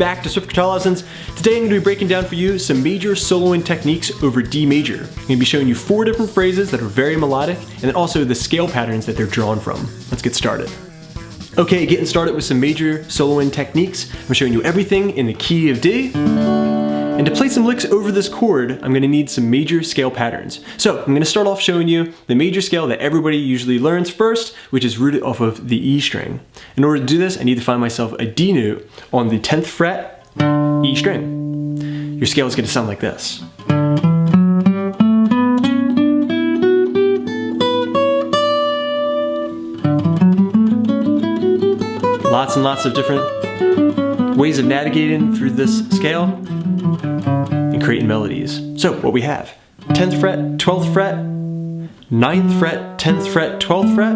back to Swift Guitar Lessons. Today I'm going to be breaking down for you some major soloing techniques over D major. I'm going to be showing you 4 different phrases that are very melodic, and then also the scale patterns that they're drawn from. Let's get started. Okay, getting started with some major soloing techniques. I'm showing you everything in the key of D. And to play some licks over this chord, I'm going to need some major scale patterns. So I'm going to start off showing you the major scale that everybody usually learns first, which is rooted off of the E string. In order to do this, I need to find myself a D note on the 10th fret E string. Your scale is going to sound like this. Lots and lots of different ways of navigating through this scale and creating melodies. So what we have, 10th fret, 12th fret, 9th fret, 10th fret, 12th fret,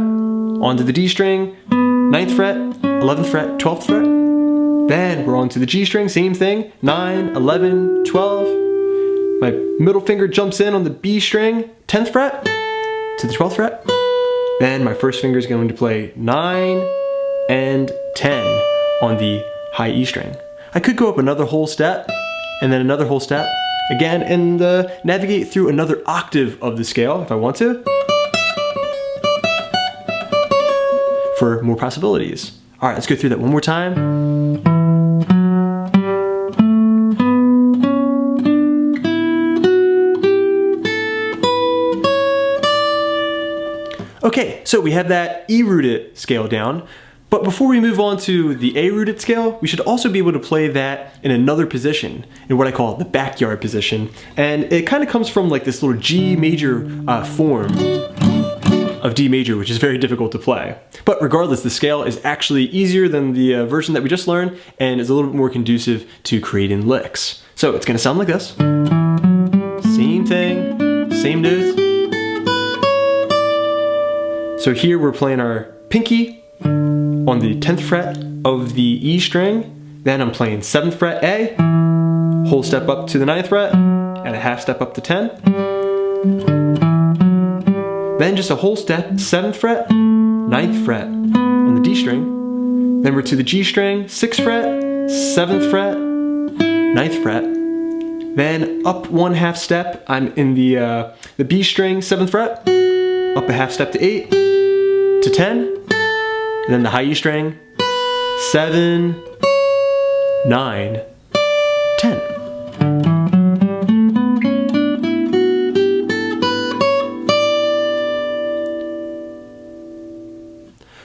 onto the D string, 9th fret, 11th fret, 12th fret. Then we're on to the G string, same thing, 9, 11, 12. My middle finger jumps in on the B string, 10th fret, to the 12th fret. Then my first finger is going to play 9 and 10 on the high E string. I could go up another whole step, and then another whole step again, and navigate through another octave of the scale if I want to, for more possibilities. All right, let's go through that one more time. Okay, so we have that E rooted scale down. But before we move on to the A rooted scale, we should also be able to play that in another position, in what I call the backyard position. And it kind of comes from like this little G major form of D major, which is very difficult to play. But regardless, the scale is actually easier than the version that we just learned, and is a little bit more conducive to creating licks. So it's going to sound like this. Same thing, same notes. So here we're playing our pinky on the 10th fret of the E string, then I'm playing 7th fret A, whole step up to the 9th fret, and a half step up to 10. Then just a whole step, 7th fret, 9th fret on the D string. Then we're to the G string, 6th fret, 7th fret, 9th fret. Then up one half step, I'm in the B string, 7th fret, up a half step to 8, to 10. And then the high E string, 7, 9, 10.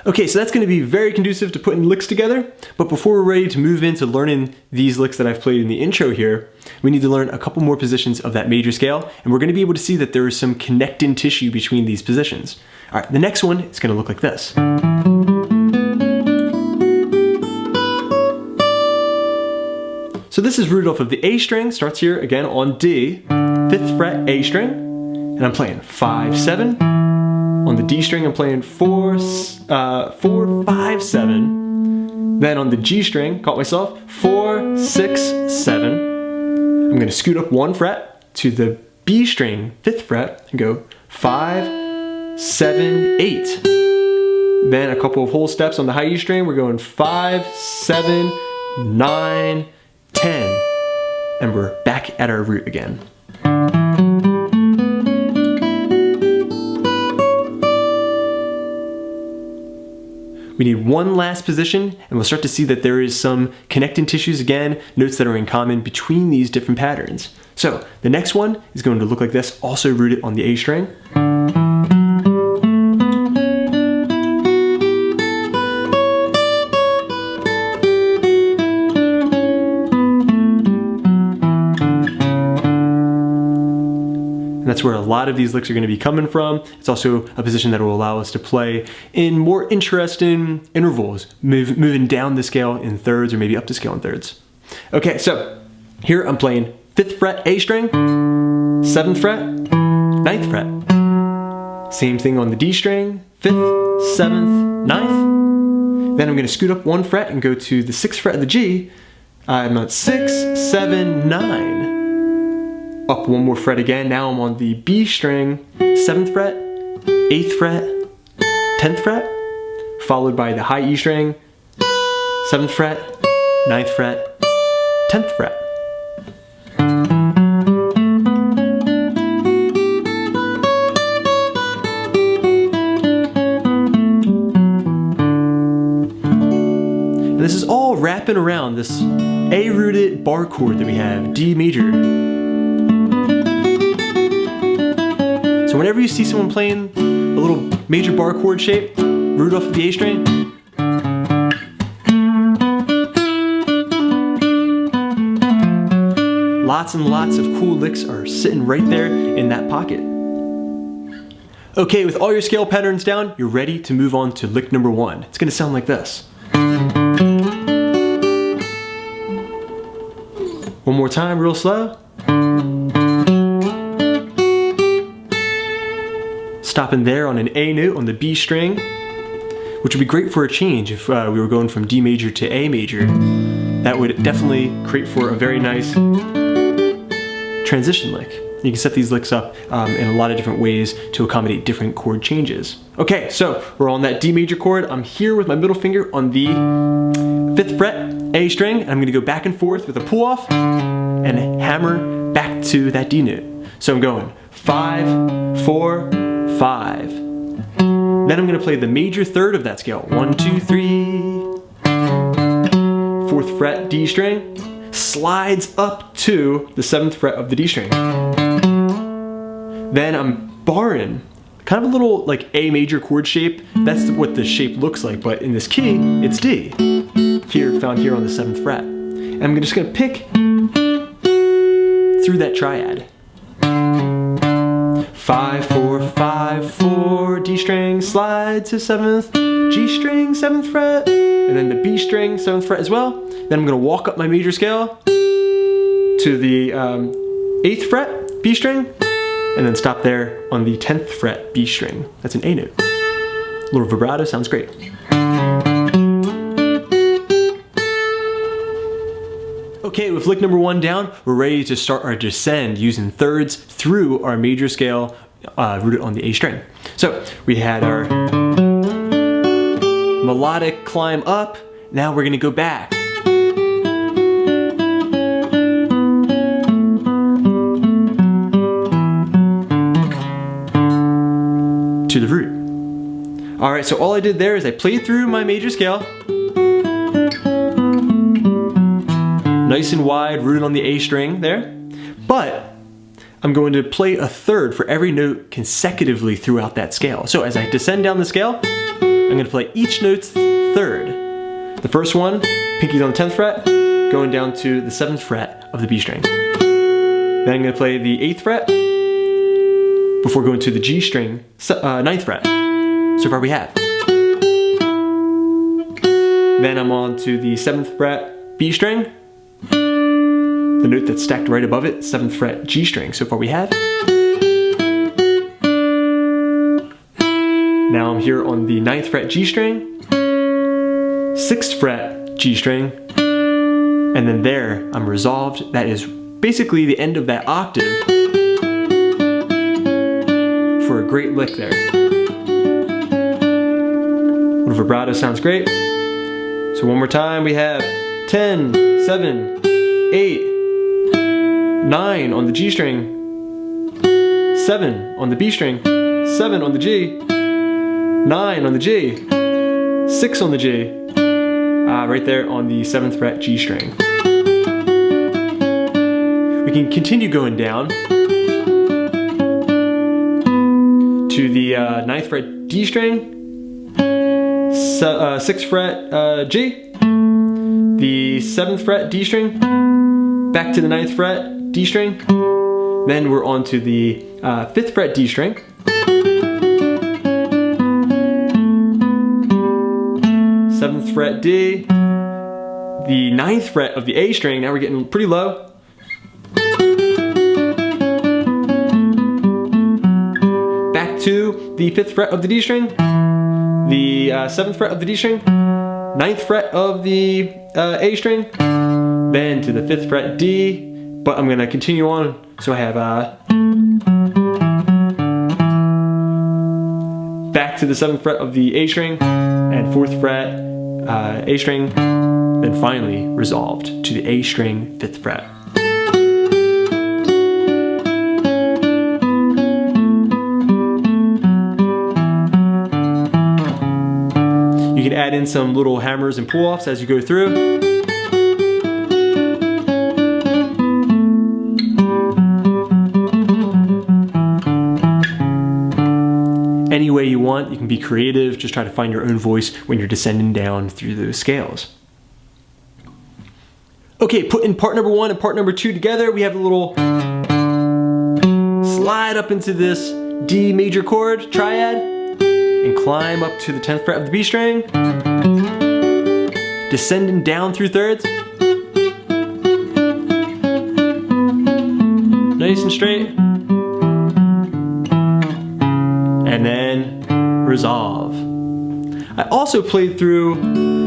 Okay, so that's going to be very conducive to putting licks together, but before we're ready to move into learning these licks that I've played in the intro here, we need to learn a couple more positions of that major scale, and we're going to be able to see that there is some connecting tissue between these positions. All right, the next one is going to look like this. So this is rooted off of the A string, starts here again on D, 5th fret A string, and I'm playing 5, 7. On the D string I'm playing 4, 5, 7. Then on the G string, caught myself, 4, 6, 7. I'm going to scoot up 1 fret to the B string, 5th fret, and go 5, 7, 8. Then a couple of whole steps on the high E string, we're going 5, 7, 9, 10, and we're back at our root again. We need one last position, and we'll start to see that there is some connecting tissues again, notes that are in common between these different patterns. So the next one is going to look like this, also rooted on the A string. That's where a lot of these licks are going to be coming from. It's also a position that will allow us to play in more interesting intervals, moving down the scale in thirds or maybe up the scale in thirds. Okay, so here I'm playing 5th fret A string, 7th fret, 9th fret. Same thing on the D string, 5th, 7th, 9th. Then I'm going to scoot up 1 fret and go to the 6th fret of the G. I'm at 6, 7, 9. Up 1 more fret again, now I'm on the B string, 7th fret, 8th fret, 10th fret, followed by the high E string, 7th fret, 9th fret, 10th fret. And this is all wrapping around this A rooted bar chord that we have, D major. So whenever you see someone playing a little major bar chord shape, root off of the A string, lots and lots of cool licks are sitting right there in that pocket. Okay, with all your scale patterns down, you're ready to move on to lick number 1. It's gonna sound like this. One more time, real slow. Stopping there on an A note on the B string, which would be great for a change if we were going from D major to A major. That would definitely create for a very nice transition lick. You can set these licks up in a lot of different ways to accommodate different chord changes. Okay, so we're on that D major chord. I'm here with my middle finger on the 5th fret A string, and I'm gonna go back and forth with a pull off and hammer back to that D note. So I'm going 5, 4, 5. Then I'm gonna play the major third of that scale. 1, 2, 3. 4th fret D string slides up to the 7th fret of the D string. Then I'm barring kind of a little like A major chord shape. That's what the shape looks like, but in this key, it's D. Here, found here on the 7th fret. And I'm just gonna pick through that triad. 5, 4, 5, 4, D string, slide to 7th, G string, 7th fret, and then the B string, 7th fret as well. Then I'm gonna walk up my major scale to the 8th fret, B string, and then stop there on the 10th fret, B string. That's an A note. A little vibrato, sounds great. Okay, with lick number 1 down, we're ready to start our descend using thirds through our major scale rooted on the A string. So we had our melodic climb up. Now we're gonna go back. To the root. All right, so all I did there is I played through my major scale. Nice and wide, rooted on the A string there. But I'm going to play a third for every note consecutively throughout that scale. So as I descend down the scale, I'm gonna play each note's third. The first one, pinky's on the 10th fret, going down to the 7th fret of the B string. Then I'm gonna play the 8th fret before going to the G string, 9th fret. So far we have. Then I'm on to the 7th fret B string, the note that's stacked right above it, 7th fret G string. So far we have. Now I'm here on the 9th fret G string, 6th fret G string, and then there I'm resolved. That is basically the end of that octave for a great lick there. Little vibrato sounds great. So one more time, we have 10, 7, 8, 9 on the G string, 7 on the B string, 7 on the G, 9 on the G, 6 on the G, right there on the 7th fret G string. We can continue going down to the 9th fret D string, 6th fret G, the 7th fret D string, back to the 9th fret D string, then we're on to the 5th fret D string, 7th fret D, the 9th fret of the A string. Now we're getting pretty low. Back to the 5th fret of the D string, the 7th fret of the D string, 9th fret of the A string, then to the 5th fret D, but I'm gonna continue on. So I have back to the 7th fret of the A string, and 4th fret A string, then finally resolved to the A string 5th fret. You can add in some little hammers and pull-offs as you go through. Any way you want, you can be creative, just try to find your own voice when you're descending down through those scales. Okay, putting part number 1 and part number 2 together, we have a little slide up into this D major chord triad and climb up to the 10th fret of the B string, descending down through thirds, nice and straight, and then resolve. I also played through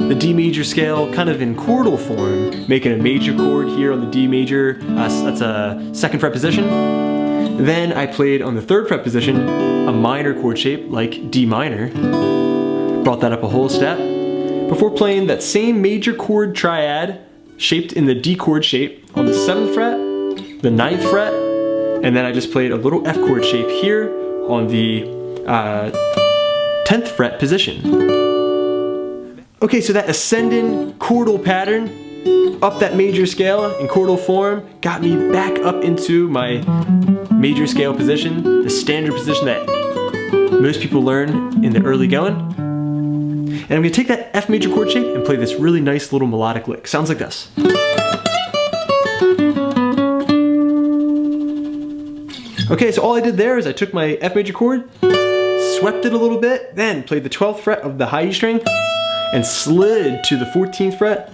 the D major scale kind of in chordal form, making a major chord here on the D major, that's a 2nd fret position. Then I played on the 3rd fret position a minor chord shape like D minor, brought that up a whole step, before playing that same major chord triad shaped in the D chord shape on the 7th fret, the 9th fret, and then I just played a little F chord shape here on the 10th fret position. Okay, so that ascending chordal pattern up that major scale in chordal form got me back up into my major scale position, the standard position that most people learn in the early going. And I'm gonna take that F major chord shape and play this really nice little melodic lick. Sounds like this. Okay, so all I did there is I took my F major chord, swept it a little bit, then played the 12th fret of the high E string, and slid to the 14th fret.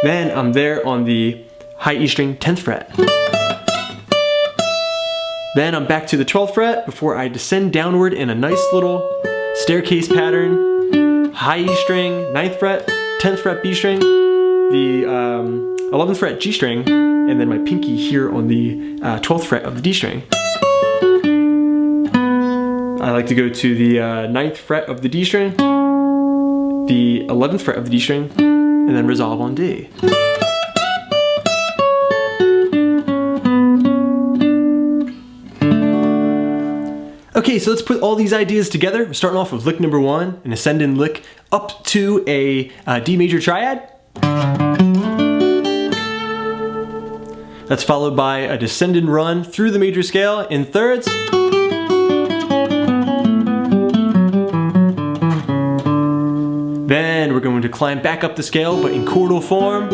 Then I'm there on the high E string 10th fret. Then I'm back to the 12th fret before I descend downward in a nice little staircase pattern. High E string, 9th fret, 10th fret B string, the 11th fret G string, and then my pinky here on the 12th fret of the D string. I like to go to the 9th fret of the D string, the 11th fret of the D string, and then resolve on D. Okay, so let's put all these ideas together. We're starting off with lick number 1, an ascending lick up to a D major triad. That's followed by a descending run through the major scale in thirds. Then we're going to climb back up the scale, but in chordal form.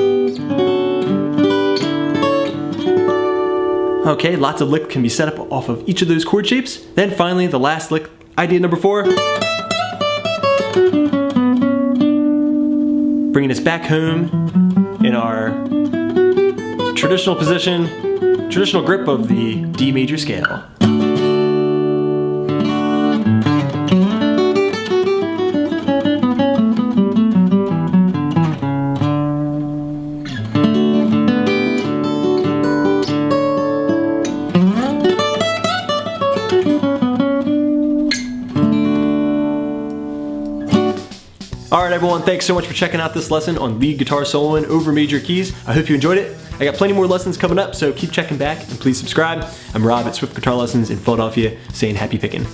Okay, lots of lick can be set up off of each of those chord shapes. Then finally, the last lick, idea number 4. Bringing us back home in our traditional position, traditional grip of the D major scale. Alright everyone, thanks so much for checking out this lesson on lead guitar soloing over major keys. I hope you enjoyed it. I got plenty more lessons coming up, so keep checking back and please subscribe. I'm Rob at Swift Guitar Lessons in Philadelphia, saying happy picking.